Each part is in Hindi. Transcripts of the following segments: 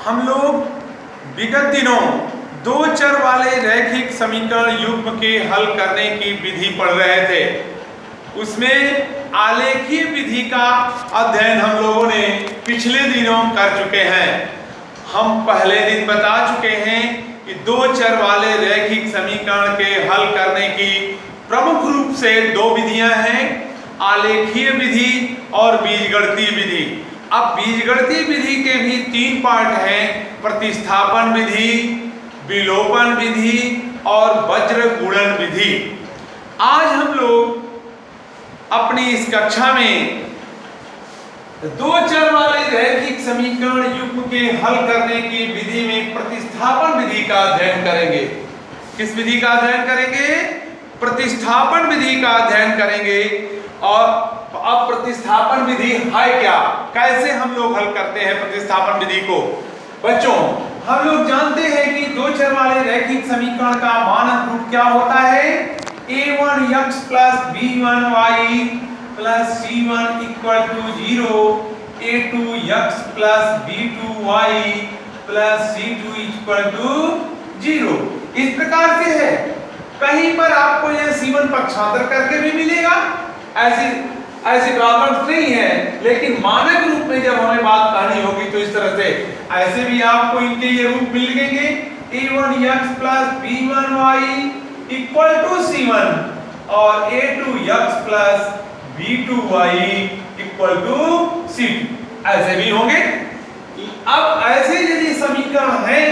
हम लोग विगत दिनों दो चर वाले रैखिक समीकरण युग्म के हल करने की विधि पढ़ रहे थे। उसमें आलेखीय विधि का अध्ययन हम लोगों ने पिछले दिनों कर चुके हैं। हम पहले दिन बता चुके हैं कि दो चर वाले रैखिक समीकरण के हल करने की प्रमुख रूप से दो विधियां हैं, आलेखीय विधि और बीजगणितीय विधि। अब बीजगणितीय विधि के भी तीन पार्ट हैं, प्रतिस्थापन विधि, विलोपन विधि और वज्र गुणन विधि। आज हम लोग अपनी इस कक्षा में दो चर वाले रैखिक समीकरण युग्म के हल करने की विधि में प्रतिस्थापन विधि का अध्ययन करेंगे। किस विधि का अध्ययन करेंगे? प्रतिस्थापन विधि का अध्ययन करेंगे। और अब प्रतिस्थापन विधि है क्या, कैसे हम लोग हल करते हैं प्रतिस्थापन विधि को? बच्चों, हम लोग जानते हैं कि दो चर वाले रैखिक समीकरण का मानक रूप क्या होता है? a1x plus b1y plus c1 equal to 0, a2x plus b2y plus c2 equal to 0। इस प्रकार से है। कहीं पर आपको यह c1 पक्षांतर करके भी मिलेगा, ऐसी प्रॉब्लम्स नहीं है, लेकिन मानक रूप में जब हमें बात करनी होगी तो इस तरह से ऐसे भी आपको इनके ये रूप मिल जाएंगे, a1x plus b1y equal to c1 और a2x plus b2y equal to c2, ऐसे भी होंगे। अब ऐसे यदि समीकरण है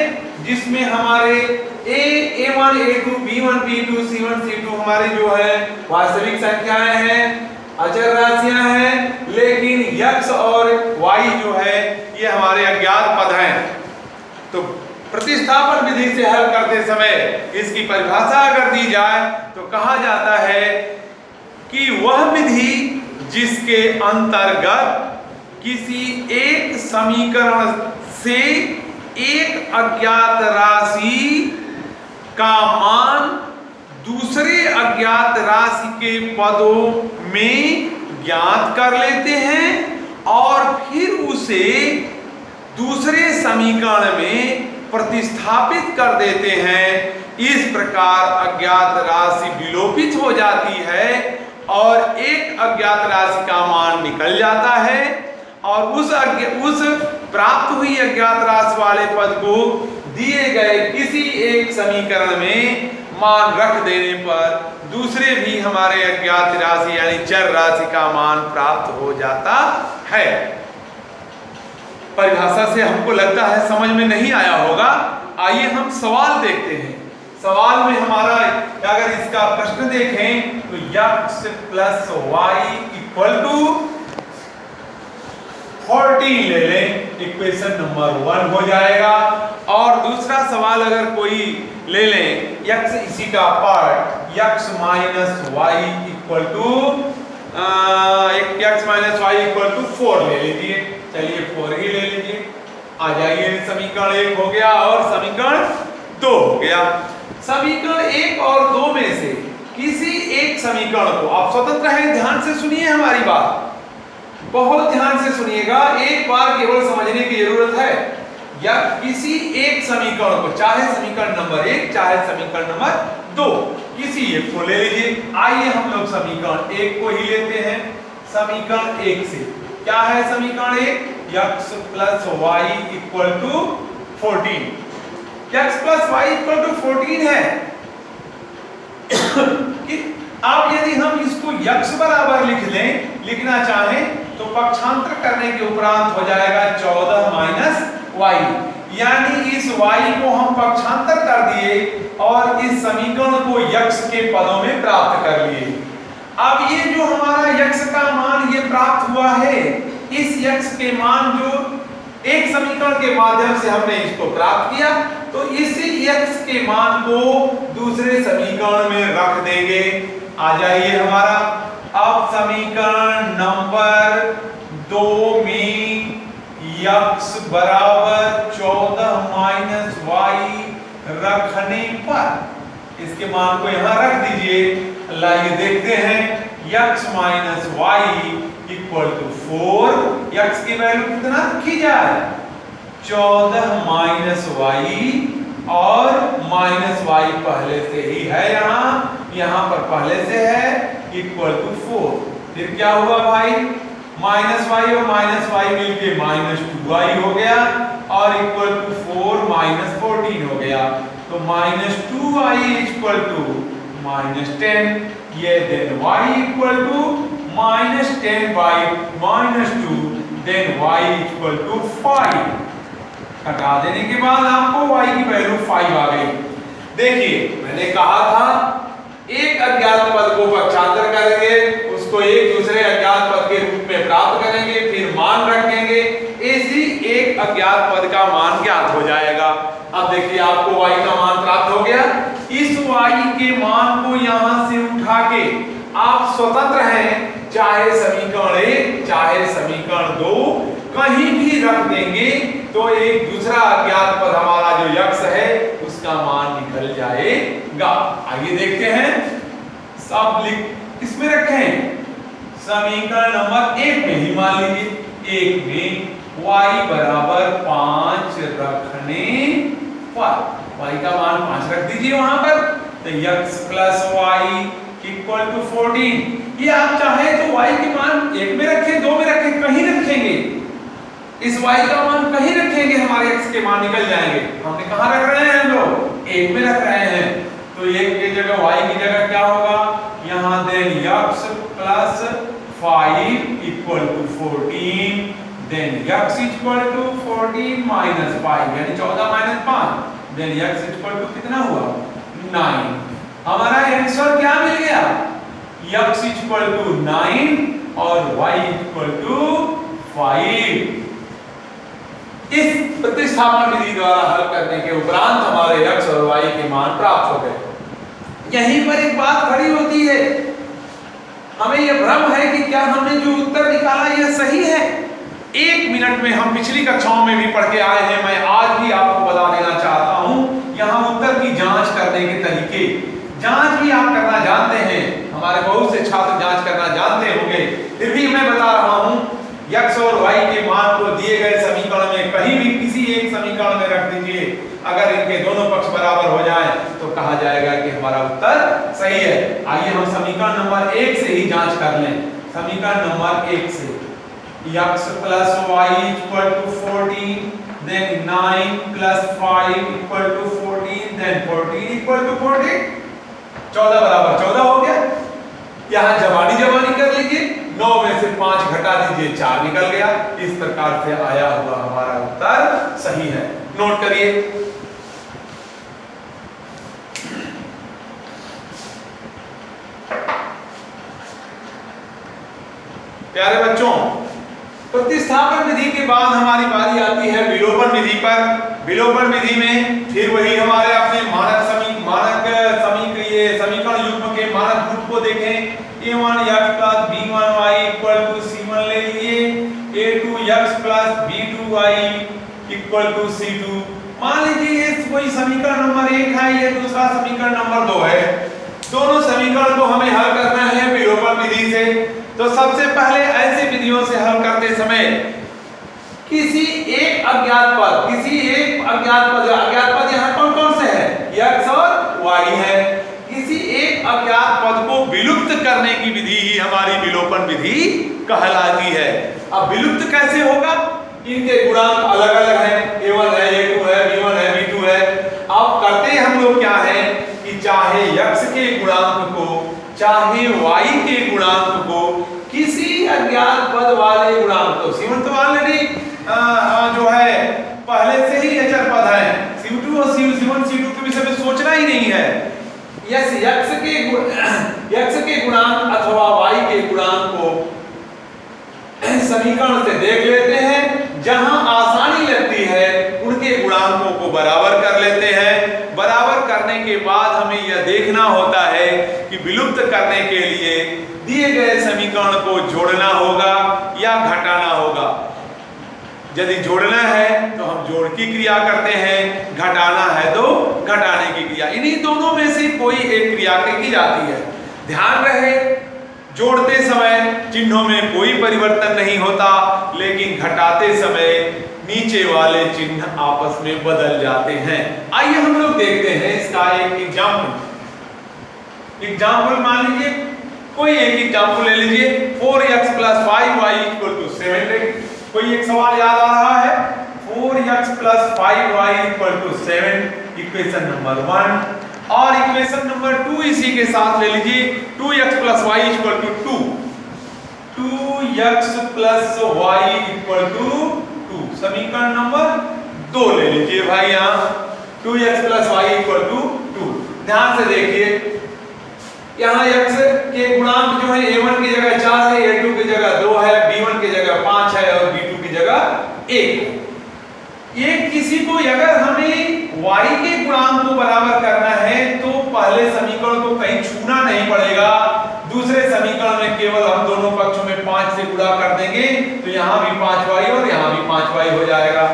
जिसमें हमारे a1 a2 b1 b2 c1 c2 हमारी जो है वास्तविक संख्याएं हैं, अचर राशियां हैं, लेकिन x और y जो है ये हमारे अज्ञात पद हैं। तो प्रतिस्थापन विधि से हल करते समय इसकी परिभाषा अगर दी जाए तो कहा जाता है कि वह विधि जिसके अंतर्गत किसी एक समीकरण से एक अज्ञात राशि का मान दूसरे अज्ञात राशि के पदों में ज्ञात कर लेते हैं और फिर उसे दूसरे समीकरण में प्रतिस्थापित कर देते हैं। इस प्रकार अज्ञात राशि विलोपित हो जाती है और एक अज्ञात राशि का मान निकल जाता है और उस प्राप्त हुई अज्ञात राशि वाले पद को दिए गए किसी एक समीकरण में मान रख देने पर दूसरे भी हमारे अज्ञात राशि यानी चर राशि का मान प्राप्त हो जाता है। परिभाषा से हमको लगता है समझ में नहीं आया होगा। आइए हम सवाल देखते हैं। सवाल में हमारा अगर इसका प्रश्न देखें तो x plus y equal to 14 ले लें, इक्वेशन नंबर 1 हो जाएगा। और दूसरा सवाल अगर कोई ले लें, x इसी का part x minus y equal to x minus y equal to 4 ले लीजिए। चलिए 4 ही ले लीजिए। आ जाइए, समीकरण 1 हो गया और समीकरण 2 हो गया। समीकरण 1 और 2 में से किसी एक समीकरण को आप स्वतंत्र हैं, ध्यान से सुनिए हमारी बात, बहुत ध्यान से सुनिएगा, एक बार केवल समझने की जरूरत है। या किसी एक समीकरण को, चाहे समीकरण नंबर 1 चाहे समीकरण नंबर 2, किसी एक को ले लीजिए। आइए हम लोग समीकरण 1 को ही लेते हैं। समीकरण 1 से क्या है? समीकरण 1 x plus y equal to 14, x plus y equal to 14 है कि अब यदि हम इसको x बराबर लिखना चाहें तो पक्षांतर करने के उपरांत हो जाएगा 14 माइनस वाई, यानी इस y को हम पक्षांतर कर दिए और इस समीकरण को x के पदों में प्राप्त कर लिए। अब ये जो हमारा x का मान ये प्राप्त हुआ है, इस x के मान जो एक समीकरण के माध्यम से हमने इसको प्राप्त किया, तो इसी x के मान को दूसरे समीकरण में रख देंगे। आ जाइए हमारा, अब समीकरण नंबर 2 में x बराबर 14 माइनस वाई रखने पर इसके मान को यहां रख दीजिए। लाइए देखते हैं, x minus y equal to 4, x की वैल्यू कितना रखी जाए? 14 माइनस वाई और माइनस वाई पहले से ही है, यहाँ पर पहले से है, इक्वल टू 4। फिर क्या हुआ भाई, माइनस वाई और माइनस वाई मिलके माइनस 2y हो गया और इक्वल टू 4 माइनस 14 हो गया। तो minus 2y equal to minus 10, ये then y equal to minus 10 by minus 2, then y equal to 5। हटा देने के बाद आपको y की वैल्यू 5 आ गई। देखिए मैंने कहा था एक अज्ञात पद को पक्षांतर करेंगे, उसको एक दूसरे अज्ञात पद के रूप में प्राप्त करेंगे, फिर मान रखेंगे, इसी एक अज्ञात पद का मान ज्ञात हो जाएगा। अब देखिए आपको y का मान प्राप्त हो गया। इस y के मान को यहां से उठा के आप स्वतंत्र हैं, चाहे समीकरण 1 चाहे समीकरण 2 कहीं भी रख देंगे तो एक दूसरा अज्ञात पद हमारा जो x है उसका मान निकल जाएगा। आइए देखते हैं, सब लिख इसमें रखें, समीकरण नंबर 1 में ही मान लीजिए, 1 में y बराबर 5 रखने पर y का मान 5 रख दीजिए वहां पर, तो x plus y equal to 14। ये आप चाहे तो y के मान 1 में रखें, 2 में रखें, कहीं रखेंगे, इस y का मान कहीं रखेंगे, हमारे x के मान निकल जाएंगे। हमने कहां रख रहे हैं हम लोग, 1 में रख रहे हैं, तो 1 की जगह y की जगह क्या होगा, यहां then x plus 5 equal to 14, then x equal to 14 minus 5 यानी 14 minus 5, then x equal to कितना हुआ 9। हमारा आंसर क्या मिल गया, x इक्वल टू 9 और y इक्वल टू 5। इस प्रतिस्थापन विधि द्वारा हल करने के उपरांत हमारे x और y के मान प्राप्त हो गए। यहीं पर एक बात खड़ी होती है, हमें यह भ्रम है कि क्या हमने जो उत्तर निकाला यह सही है। 1 मिनट में हम पिछली कक्षाओं में भी पढ़ के आए हैं, मैं आज भी आपको बता देना चाहता हूं, यहाँ उत्तर की जांच करने के तरीके, जांच भी आप करना जानते हैं, हमारे बहुत से छात्र जांच करना जानते होंगे, फिर भी मैं बता रहा हूं, x और y के मान को दिए गए समीकरण में कहीं भी किसी एक समीकरण में रख दीजिए, अगर इनके दोनों पक्ष बराबर हो जाएं तो कहा जाएगा कि हमारा उत्तर सही है। आइए हम समीकरण नंबर 1 से ही जांच कर लें। समीकरण नंबर 1 से x plus y equal to 14, then 9 plus 5 equal to 14, then 14 equal to 14, 14 बराबर 14 हो गया। यहाँ जबानी कर लीजिए, 9 में से 5 घटा दीजिए, 4 निकल गया। इस प्रकार से आया हुआ हमारा उत्तर सही है। नोट करिए, प्यारे बच्चों, प्रतिस्थापन विधि के बाद हमारी बारी आती है विलोपन विधि पर। विलोपन विधि में फिर वही हमारे अपने समीकरण युग्म के मानक रूप को देखें। a1x plus b1y equal to c1 ले लीजिए, a2x plus b2y equal to c2। मान लीजिए कोई समीकरण नंबर 1 है, ये दूसरा समीकरण नंबर 2 है, दोनों समीकरण को हमें हल करना है विलोपन विधि से। तो सबसे पहले ऐसे विधियों से हल करते समय किसी एक अज्ञात पद यहाँ कौन कौन से है, x और y है, किसी एक अज्ञात पद को विलुप्त करने की विधि ही हमारी विलोपन विधि कहलाती है। अब विलुप्त कैसे होगा, इनके गुणांक अलग अलग हैं, a1 है, a2 है, b1 है, b2 है। अब करते हम लोग क्या है कि चाहे x के गुणांक को चाहे y के गुणांक को किसी अज्ञात पद वाले गुणांक को, c1 तो ऑलरेडी जो है पहले से ही अचर पद है, c2 और c1 c2 के विषय में सोचना ही नहीं है। यस, x के गुणांक अथवा y के गुणांक को समीकरण से देख लेते हैं, जहां आसानी लगती है उनके गुणांकों को बराबर कर लेते हैं। बराबर करने के बाद हमें यह देखना होता है कि विलुप्त करने के लिए दिए गए समीकरण को जोड़ना होगा या घटाना होगा। यदि जोड़ना है तो हम जोड़ की क्रिया करते हैं, घटाना है तो घटाने की क्रिया। इन्हीं दोनों में से कोई एक क्रिया की जाती है। ध्यान रहे, जोड़ते समय चिन्हों में कोई परिवर्तन नहीं होता, लेकिन घटाते समय नीचे नीचे वाले चिन्ह आपस में बदल जाते हैं। आइए हम लोग देखते हैं इसका एक एग्जाम्पल मान लीजिए, कोई एक एग्जाम्पल ले लीजिए। 4x + 5y = 7। कोई एक सवाल याद आ रहा है? 4x + 5y = 7 equation number 1। और इक्वेशन नंबर 2 इसी के साथ ले लीजिए। 2x + y = 2। 2x + y = 2। समीकरण नंबर 2 ले लीजिए भाई। यहाँ 2x + y = 2। ध्यान से देखिए, यहाँ x के गुणांक जो है a1 की जगह 4 है, a2 की जगह 2 है, b1 की जगह 5 है और b2 की जगह 1 है। ये किसी को अगर हमें y के गुणांक को बराबर करना है तो पहले समीकरण को कहीं छूना नहीं पड़ेगा। दूसरे समीकरण में केवल हम दोनों पक्षों में 5 से गुणा कर देंगे तो यहाँ भी 5y और यहाँ भी 5y हो जाएगा।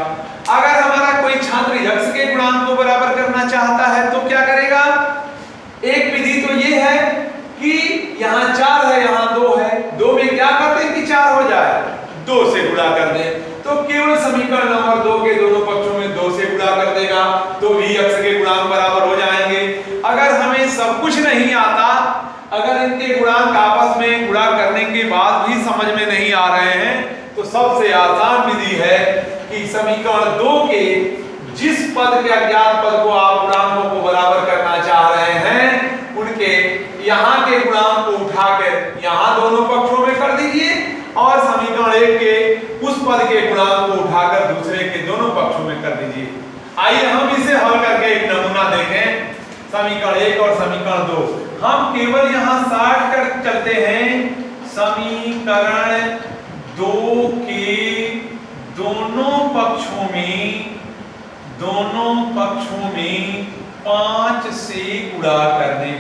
अगर हमारा कोई छात्र x के गुणांक को बराबर करना चाहता है तो क्या करेगा? एक विधि तो ये है कि यहाँ 4 है, यहाँ 2 है, 2 में क्या करते हैं कि 4 हो जाए, 2 से गुणा कर दें तो केवल समीकरण नंबर 2 के दोनों पक्षों में 2 से गुणा कर देगा तो भी x के गुणांक बराबर हो जाएंगे। अगर हमें सब कुछ नहीं आता, अगर इनके गुणांक आपस में गुणा करने के बाद भी समझ में नहीं आ रहे हैं तो सबसे आसान विधि है कि समीकरण 2 के जिस पद के अज्ञात पद को आप गुणांकों को बराबर करना चाह रहे हैं उनके यहाँ के गुणांक को उठाकर यहाँ दोनों पक्षों में कर दीजिए और समीकरण 1 के उस पद के गुणांक को उठाकर दूसरे के दोनों पक्षों में कर दीजिए। आइए हम इसे हल करके एक नमूना देखें। समीकरण 1 और समीकरण 2 हम केवल यहाँ शॉर्ट कर चलते हैं। समीकरण 2 के दोनों पक्षों में 5 से गुणा करने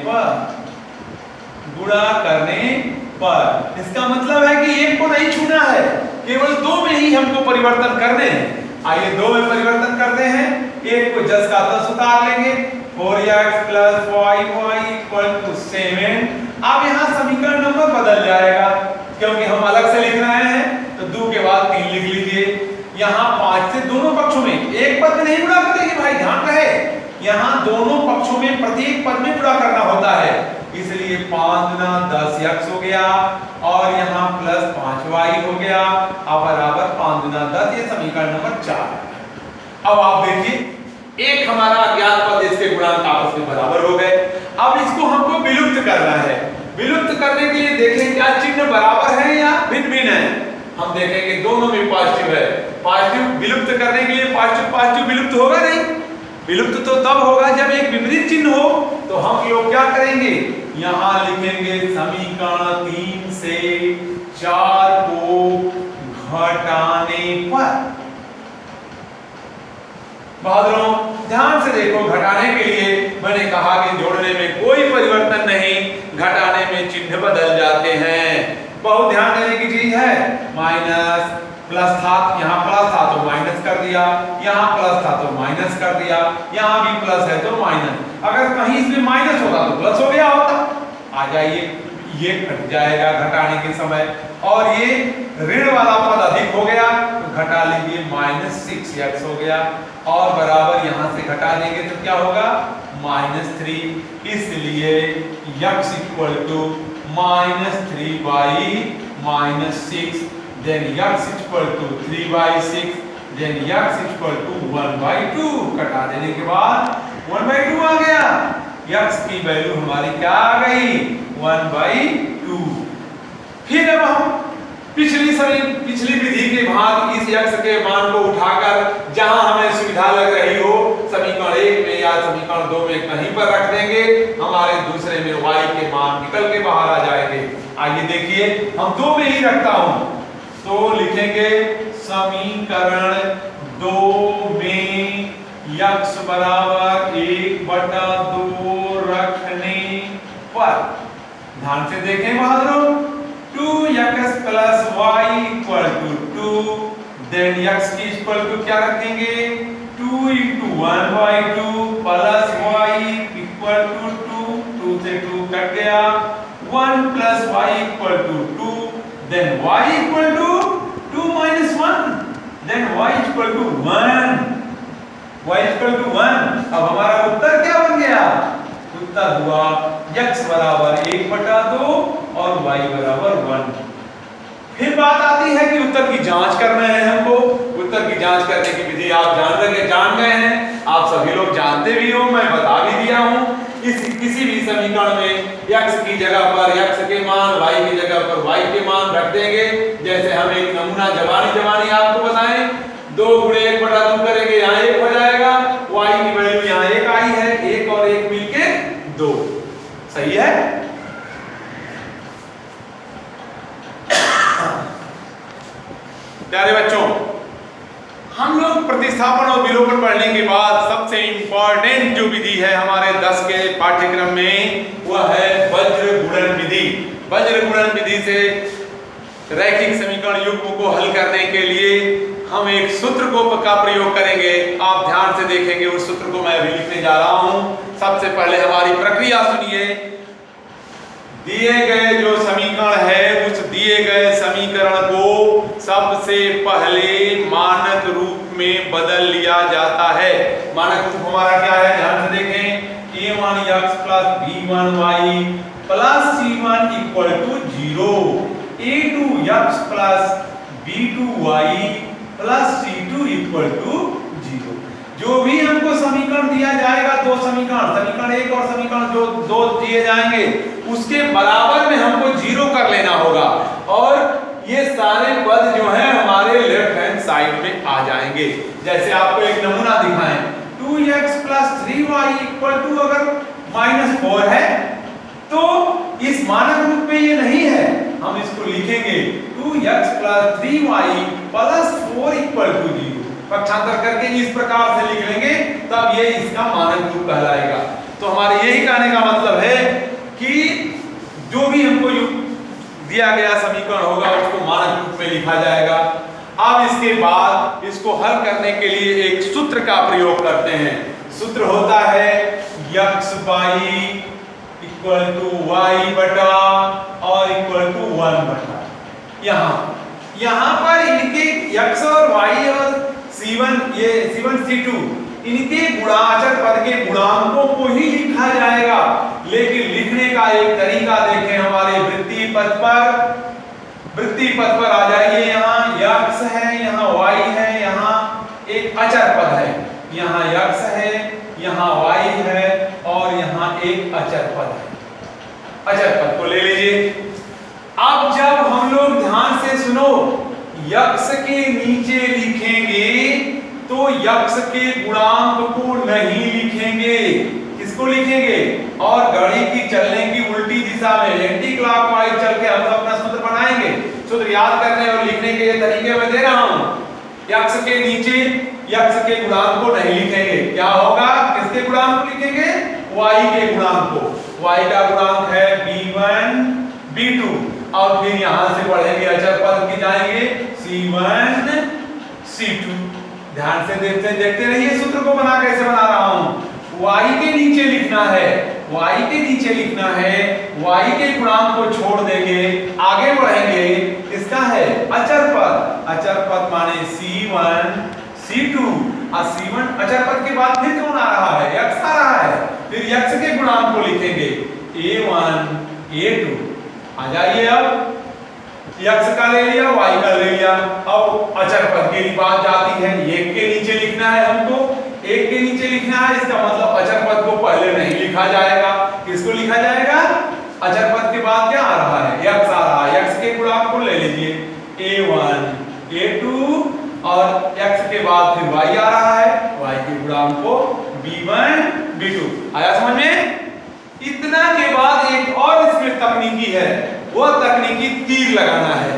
पर इसका मतलब है कि एक को नहीं छूना है, केवल 2 में ही हमको परिवर्तन करने हैं। आइए 2 में परिवर्तन करते हैं। एक को 10 का 10 उतार लेंगे। 4x + 5y = 7। अब यहाँ समीकरण नंबर बदल जाएगा क्योंकि हम अलग से लिख रहे हैं तो 2 के बाद 3 लिख लीजिए। यहाँ 5 से दोनों पक्षों में, एक पद में नहीं गुणा करेंगे भाई, ध्यान रहे, यहाँ दोनों पक्षों में प्रत्येक पद में गुणा करना होता है, इसलिए 5 × 10x हो गया और यहाँ + 5y हो गया। अब बराबर 5 × 10, ये समीकरण नंबर 4 है। अब आप देखिए एक हमारा अज्ञात पद, इसके गुणांक आपस में बराबर हो गए। अब इसको हमको विलुप्त करना है। विलुप्त करने के लिए देखें क्या चिन्ह बराबर है या भिन्न भिन्न है। हम देखेंगे दोनों में पॉजिटिव है। पॉजिटिव विलुप्त करने के लिए पॉजिटिव विलुप्त होगा नहीं, विलुप्त तो तब होगा जब एक विपरीत चिन्ह हो। तो हम लोग क्या करेंगे, यहाँ लिखेंगे समीकरण 3 से 4 को घटाने पर। बहादुरों ध्यान से देखो, घटाने के लिए मैंने कहा कि जोड़ने में कोई परिवर्तन नहीं, घटाने में चिन्ह बदल जाते हैं। बहुत ध्यान देने की चीज है। माइनस प्लस था, यहाँ प्लस था तो माइनस कर दिया, यहाँ प्लस था तो माइनस कर दिया, यहाँ भी प्लस है तो माइनस। अगर कहीं इसमें माइनस होता तो प्लस हो गया होता। आ जाइए, ये घट जाएगा घटाने के समय और ये ऋण वाला पद अधिक हो गया तो घटा लीजिए, -6x हो गया और बराबर यहाँ से घटा देंगे तो क्या होगा, -3। इसलिए x = -3/6, then x = 3/6, then x = 1/2। कटा देने के बाद 1/2 आ गया। x की वैल्यू हमारी क्या आ गई, 1/2। फिर अब हम पिछली विधि के भाग इस x के मान को उठाकर जहां हमें सुविधा लग रही हो, समीकरण 1 में या समीकरण 2 में कहीं पर रख देंगे, हमारे दूसरे में y के मान निकल के बाहर आ जाएंगे। आइए देखिए, हम 2 में ही रखता हूं तो लिखेंगे समीकरण 2 में x = 1/2 रखने पर। ध्यान से देखें बहादुरों, 2x + y = 2, then x की इक्वल टू क्या रखेंगे, 2 × 1/2 प्लस y = 2, 2 से 2 कट गया, 1 + y = 2, then y = 2 - 1, then y equal to 1, y equal to 1। अब हमारा उत्तर क्या बन गया? उत्तर हुआ x बराबर 1/2 और y बराबर 1। फिर बात आती है कि उत्तर की जांच करना है हमको। उत्तर की जांच करने की विधि आप जान गए हैं, आप सभी लोग जानते भी हो, मैं बता भी दिया हूं। किसी भी समीकरण में x की जगह पर x के मान, y की जगह पर y के मान रख देंगे। जैसे हम एक नमूना जवानी आपको बताएं, 2 गुणे 1/2 करेंगे, यहाँ 1 हो जाएगा, y की वैल्यू यहाँ 1 आई है, 1 और 1 मिलके 2। सही है? प्यारे बच्चों, हम लोग प्रतिस्थापन और विलोपन पढ़ने के बाद सबसे इंपॉर्टेंट जो विधि है हमारे 10 के पाठ्यक्रम में, वह है वज्र गुणन विधि। वज्र गुणन विधि से रैखिक समीकरण युग्म को हल करने के लिए हम एक सूत्र का प्रयोग करेंगे। आप ध्यान से देखेंगे, उस सूत्र को मैं अभी लिखने जा रहा हूं। सबसे पहले हमारी प्रक्रिया सुनिए। दिए गए जो समीकरण है, उस दिए गए समीकरण को सबसे पहले मानक रूप में बदल लिया जाता है। मानक रूप हमारा क्या है? ध्यान से देखें, a1x plus b1y plus c1 equal to 0, a2x plus b2y plus c2 equal to 0। जो भी हमको समीकरण दिया जाएगा, दो समीकरण 1 और समीकरण जो 2 दिए जाएंगे, उसके बराबर में हमको 0 कर लेना होगा और ये सारे पद जो हैं हमारे लेफ्ट हैंड साइड में आ जाएंगे। जैसे आपको एक नमूना दिखाएं, 2x plus 3y equal to अगर -4 है तो इस मानक रूप में ये नहीं है, हम इसको लिखेंगे 2x plus 3y plus 4 equal to 0। पक्षांतर करके इस प्रकार से लिख लेंगे, तब ये इसका मानक रूप कहलाएगा। तो हमारे यही कहने का मतलब है कि जो भी हमको दिया गया समीकरण होगा उसको मानक रूप में लिखा जाएगा। अब इसके बाद इसको हल करने के लिए एक सूत्र का प्रयोग करते हैं। सूत्र होता है x y equal to y बटा और इक्वल टू 1 बटा। यहाँ पर इनके x और y और c1 c2 इनके गुणाचर पद के गुणांकों को ही लिखा जाएगा, लेकिन लिखने का एक तरीका देखें। हमारे वृत्ति पद पर आ जाइए। यहाँ x है, यहाँ y है, यहाँ एक अचर पद है, यहाँ x है, यहाँ y है और यहाँ एक अचर पद है। अचर पद को ले लीजिए। अब जब हम लोग ध्यान से सुनो, x के नीचे लिखेंगे तो x के गुणांक को नहीं लिखेंगे। किसको लिखेंगे? और घड़ी की चलने की उल्टी दिशा में एंटी क्लॉकवाइज चल के हम अपना सूत्र बनाएंगे। सूत्र याद करने और लिखने के तरीके में दे रहा हूं। x के नीचे x के गुणांक को नहीं लिखेंगे। क्या होगा? किसके गुणांक को लिखेंगे? y के गुणांक को। y का गुणांक है b1 b2 और फिर यहां से बढ़ेंगे, अचर पद की जाएंगे c1 c2। ध्यान से देखते रहिए सूत्र को कैसे बना रहा हूं। y के नीचे लिखना है, y के गुणांक को छोड़ देंगे, आगे बढ़ेंगे। किसका है? अचर पद माने c1 c2 और c1 अचर पद के बाद फिर कौन आ रहा है? x आ रहा है। फिर x के गुणांक को लिखेंगे a1 a2। आ जाइए, अब x का ले लिया, y का ले लिया। अब अचर पद की बात जाती है, 1 के नीचे लिखना है हमको, 1 के नीचे लिखना है। इसका मतलब अचर पद को पहले नहीं लिखा जाएगा। किसको लिखा जाएगा? अचर पद के बाद क्या आ रहा है? x आ रहा है। x के गुणांक को ले लीजिए a1 a2 और x के बाद फिर y आ रहा है, y के गुणांक को b1 b2। आया समझ में? इतना के बाद एक और इसमें तकनीकी है, वह तकनीकी तीर लगाना है।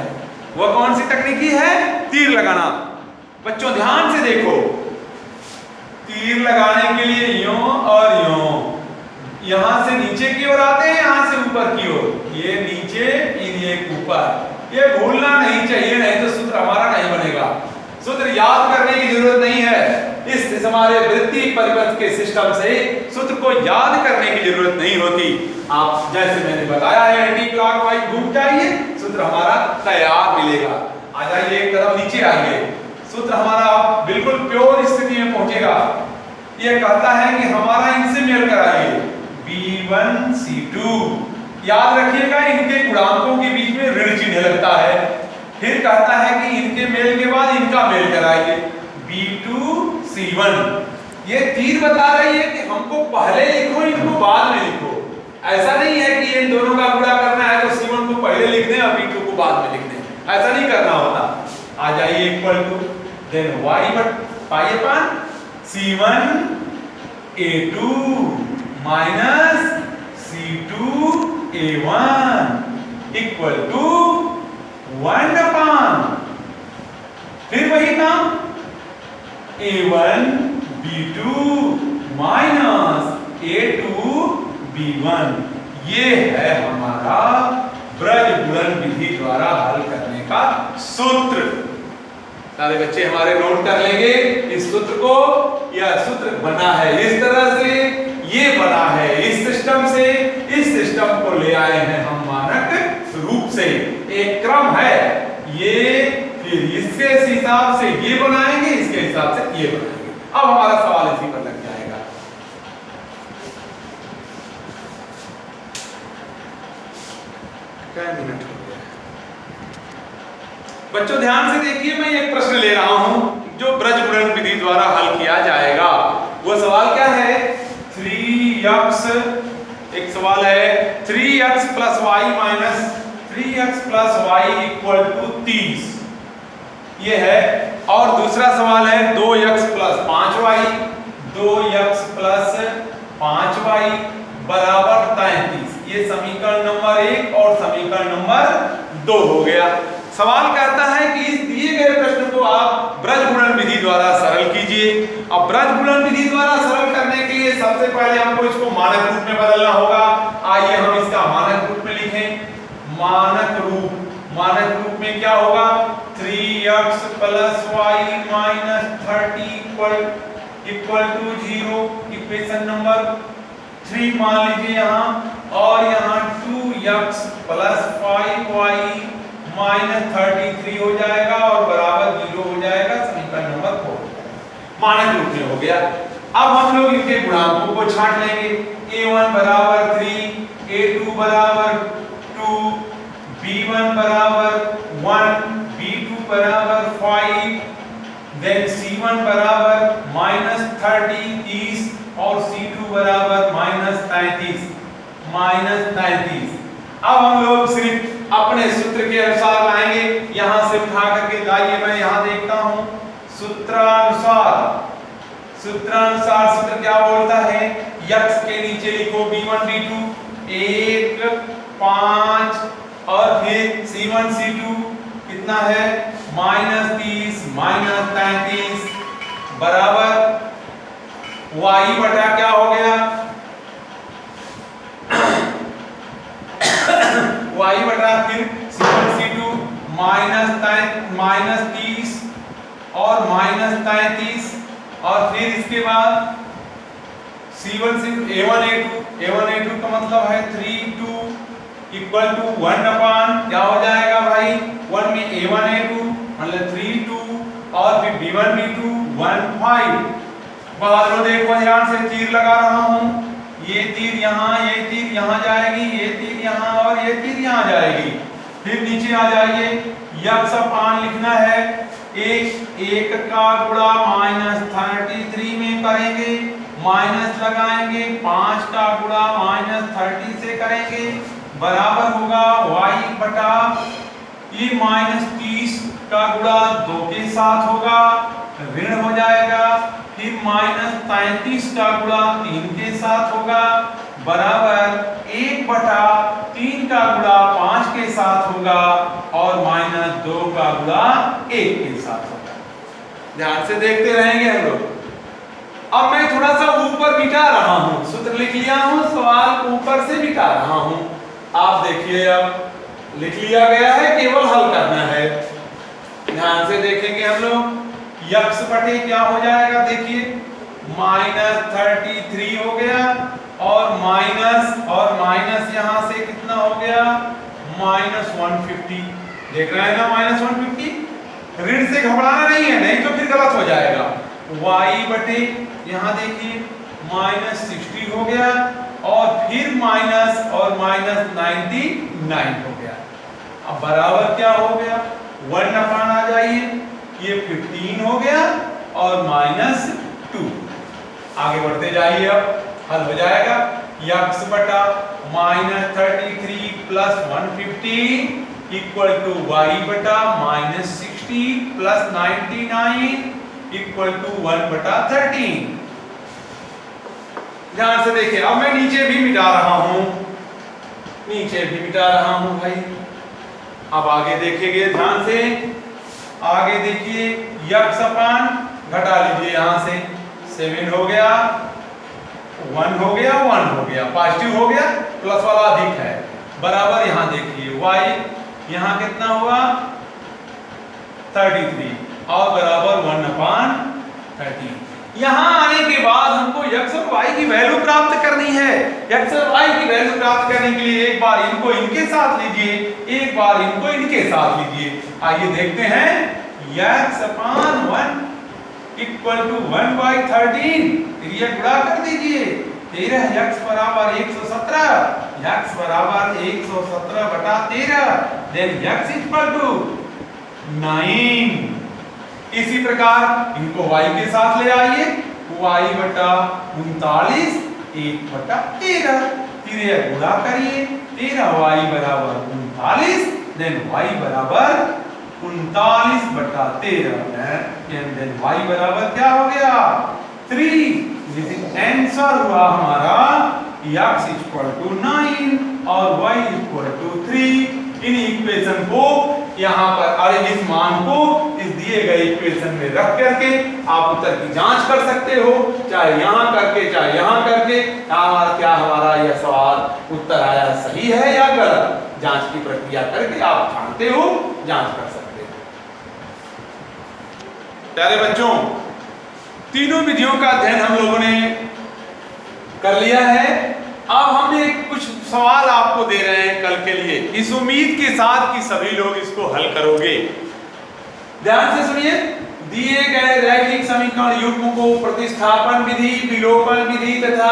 वह कौन सी तकनीकी है? तीर लगाना। बच्चों ध्यान से देखो, तीर लगाने के लिए यूं और यूं, यहां से नीचे की ओर आते हैं, यहां से ऊपर की ओर, ये नीचे ये ऊपर। ये भूलना नहीं चाहिए, नहीं तो सूत्र हमारा नहीं बनेगा। सूत्र याद करने की जरूरत नहीं है। इस हमारे वृत्ति परिपथ के सिस्टम से सूत्र को याद करने की जरूरत नहीं होती। आप जैसे मैंने बताया है, एंटी क्लॉकवाइज घूम जाइए, सूत्र हमारा तैयार मिलेगा। आ जाइए, एक कदम नीचे आइए। सूत्र हमारा बिल्कुल प्योर स्थिति में पहुंचेगा। ये कहता है कि हमारा इनसे मेल कराइए B1C2। याद रखिएगा इनके गुणांकों के बीच में ऋण चिन्ह लगता है। फिर कहता है कि इनके मेल के बाद इनका मेल कराइए B2C1। ये तीर बता रही है कि हमको पहले लिखो इनको बाद में लिखो। ऐसा नहीं है कि इन दोनों का गुणा करना है तो C1 को पहले लिख दें और B2 को बाद में लिख दें, ऐसा नहीं करना होता। आ जाइए इक्वल टू देन y पाई upon C1 A2 minus C2 A1 equal to 1 upon फिर वही काम A1 B2 minus A2 B1। ये है हमारा ब्रज गुणन विधि द्वारा हल करने का सूत्र। सारे बच्चे हमारे नोट कर लेंगे इस सूत्र को। यह सूत्र बना है इस तरह से, ये बना है इस सिस्टम से, इस सिस्टम को ले आए हैं हम मानक रूप से। एक क्रम है ये, फिर इसके हिसाब से ये बनाएंगे, इसके हिसाब से ये बनाएंगे। अब हमारा सवाल इसी पर लग जाएगा। क्या मिनट हो गया बच्चों, ध्यान से देखिए। मैं एक प्रश्न ले रहा हूं जो ब्रज गुणन विधि द्वारा हल किया जाएगा। वो सवाल क्या है? 3x, एक सवाल है 3x plus y minus 3x plus y equal to 30, ये है। और दूसरा सवाल है 2x plus 5y, 2x plus 5y बराबर 33। ये समीकरण नंबर 1 और समीकरण नंबर 2 हो गया। सवाल कहता है कि इस दिए गए प्रश्न को आप ब्रज गुणन विधि द्वारा सरल कीजिए। अब ब्रज गुणन विधि द्वारा सरल करने के लिए सबसे पहले हमको इसको मानक रूप में बदलना होगा। आइए हम इसका मानक रूप में लिखें। मानक रूप में क्या होगा? 3x plus y minus 30 equal to 0। Equation number 3 मान लीजिए यहाँ, और यहाँ 2x प्लस 5y माइनस 33 हो जाएगा और बराबर 0 हो जाएगा। समीकरण नंबर 4 मानक रूप में हो गया। अब हम लोग इनके गुणांकों को छांट लेंगे। a1 बराबर 3, a2 बराबर 2, b1 बराबर 1, b2 बराबर 5, देन c1 बराबर माइनस 30 और c2 बराबर माइनस 33। अब हम लोग सिर्फ अपने सूत्र के अनुसार लाएंगे। यहां से उठा करके लाइए, मैं यहां देखता हूं सूत्रानुसार सूत्र क्या बोलता है? x के नीचे लिखो b1 b2 1 5 और फिर c1 c2 कितना है? माइनस 30 माइनस 33 बराबर y बटा क्या हो गया? y बटा फिर c1 c2 माइनस 30 और माइनस 33 और फिर इसके बाद c1 c2 a1 a2 का मतलब है 3 2 इक्वल टू 1 अपान क्या हो जाएगा भाई? 1 में a1 a2 मतलब 3 2 और फिर b1 b2 1 5। बाहर में देखो ध्यान से, तीर लगा रहा हूं। ये तीर यहाँ जाएगी, ये तीर यहाँ और ये तीर यहाँ जाएगी। फिर नीचे आ जाइए, x अपान लिखना है 1 का गुणा माइनस 33 में करेंगे, माइनस लगाएंगे 5 का गुणा माइनस 30 से करेंगे, बराबर होगा y बटा ये माइनस 30 का गुणा 2 के साथ होगा, ऋण हो जाएगा। फिर माइनस 33 का गुणा 3 के साथ होगा, बराबर 1 बटा 3 का गुणा 5 के साथ होगा और माइनस 2 का गुणा 1 के साथ होगा। ध्यान से देखते रहेंगे हम लोग। अब मैं थोड़ा सा ऊपर मिटा रहा हूं, सूत्र लिख लिया हूं, सवाल ऊपर से मिटा रहा हूं। आप देखिए, अब लिख लिया गया है, केवल हल करना है। ध्यान से देखेंगे हम लोग। x बटे क्या हो जाएगा? देखिए माइनस 33 हो गया और माइनस यहां से कितना हो गया? माइनस 150। देख रहे हैं ना, माइनस 150 ऋण से घबराना नहीं है, नहीं तो फिर गलत हो जाएगा। y बटे यहाँ देखिए -60 हो गया और फिर माइनस और माइनस 99 हो गया। अब बराबर क्या हो गया, 1 अपान आ जाइए, ये 15 हो गया और -2। आगे बढ़ते जाइए, अब हल हो जाएगा। x बटा -33 प्लस 150 इक्वल टू y बटा -60 प्लस 99 इक्वल टू 1 बटा 13। ध्यान से देखिए, अब मैं नीचे भी मिटा रहा हूं, नीचे भी मिटा रहा हूं भाई। अब आगे देखेंगे ध्यान से, आगे देखिए x अपान घटा लीजिए यहां से, 7 हो गया, 1 हो गया, 1 हो गया, पॉजिटिव हो गया, प्लस वाला अधिक है, बराबर यहां देखिए y यहां कितना हुआ 33 और बराबर 1 अपान 30। यहां आने के बाद हमको x और y की वैल्यू प्राप्त करनी है। x और y की वैल्यू प्राप्त करने के लिए एक बार इनको इनके साथ लीजिए, एक बार इनको इनके साथ लीजिए। आइए देखते हैं, x upon 1 equal to 1 by 13, ये गुणा कर दीजिए, 13 x बराबर 117, x बराबर 117 बटा 13, देन x इक्वल टू 9। इसी प्रकार इनको y के साथ ले आइए, y बटा 39 1 बटा 13, फिर ये गुणा करिए, 13y बराबर 39, देन y बराबर 39 बटा 13, देन y बराबर क्या हो गया 3। दिस इज आंसर हुआ हमारा x इक्वल टू 9 और y इक्वल टू 3। इन इक्वेशन को यहाँ पर और इस मान को इस दिए गए इक्वेशन में रख करके आप उत्तर की जांच कर सकते हो, चाहे यहाँ करके चाहे यहाँ करके। क्या हमारा यह सवाल उत्तर आया सही है या गलत, जांच की प्रक्रिया करके आप जानते हो, जांच कर सकते हो। प्यारे बच्चों, तीनों विधियों का अध्ययन हम लोगों ने कर लिया है। अब हम एक कुछ सवाल आपको दे रहे हैं कल के लिए, इस उम्मीद के साथ कि सभी लोग इसको हल करोगे। ध्यान से सुनिए, दिए गए रैखिक समीकरण युग्म को प्रतिस्थापन विधि, विलोपन विधि तथा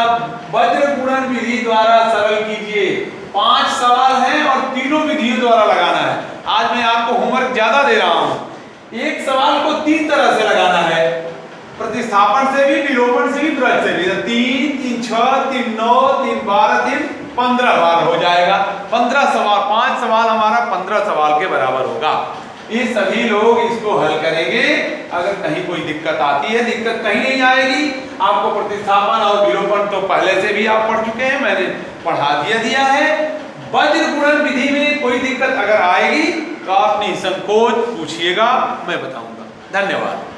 वज्र गुणन विधि द्वारा सरल कीजिए। 5 सवाल हैं और तीनों विधियों द्वारा लगाना है। आज मैं आपको होमवर्क ज्यादा दे रहा हूं। एक सवाल को 3 तरह से लगाना है, प्रतिस्थापन से भी, विलोपन से भी, वज्र से भी। 3 3 6 3 9 3 12 3 15 बार हो जाएगा। 15 सवाल, 5 सवाल हमारा 15 सवाल के बराबर होगा। ये सभी लोग इसको हल करेंगे। अगर कहीं कोई दिक्कत आती है, दिक्कत कहीं नहीं आएगी। आपको प्रतिस्थापन और विलोपन तो पहले से भी आप पढ़ चुके हैं, मैंने पढ़ा दिया है। वज्र गुणन विधि में कोई दिक्कत अगर आएगी तो आप निसंकोच पूछिएगा, मैं बताऊंगा। धन्यवाद।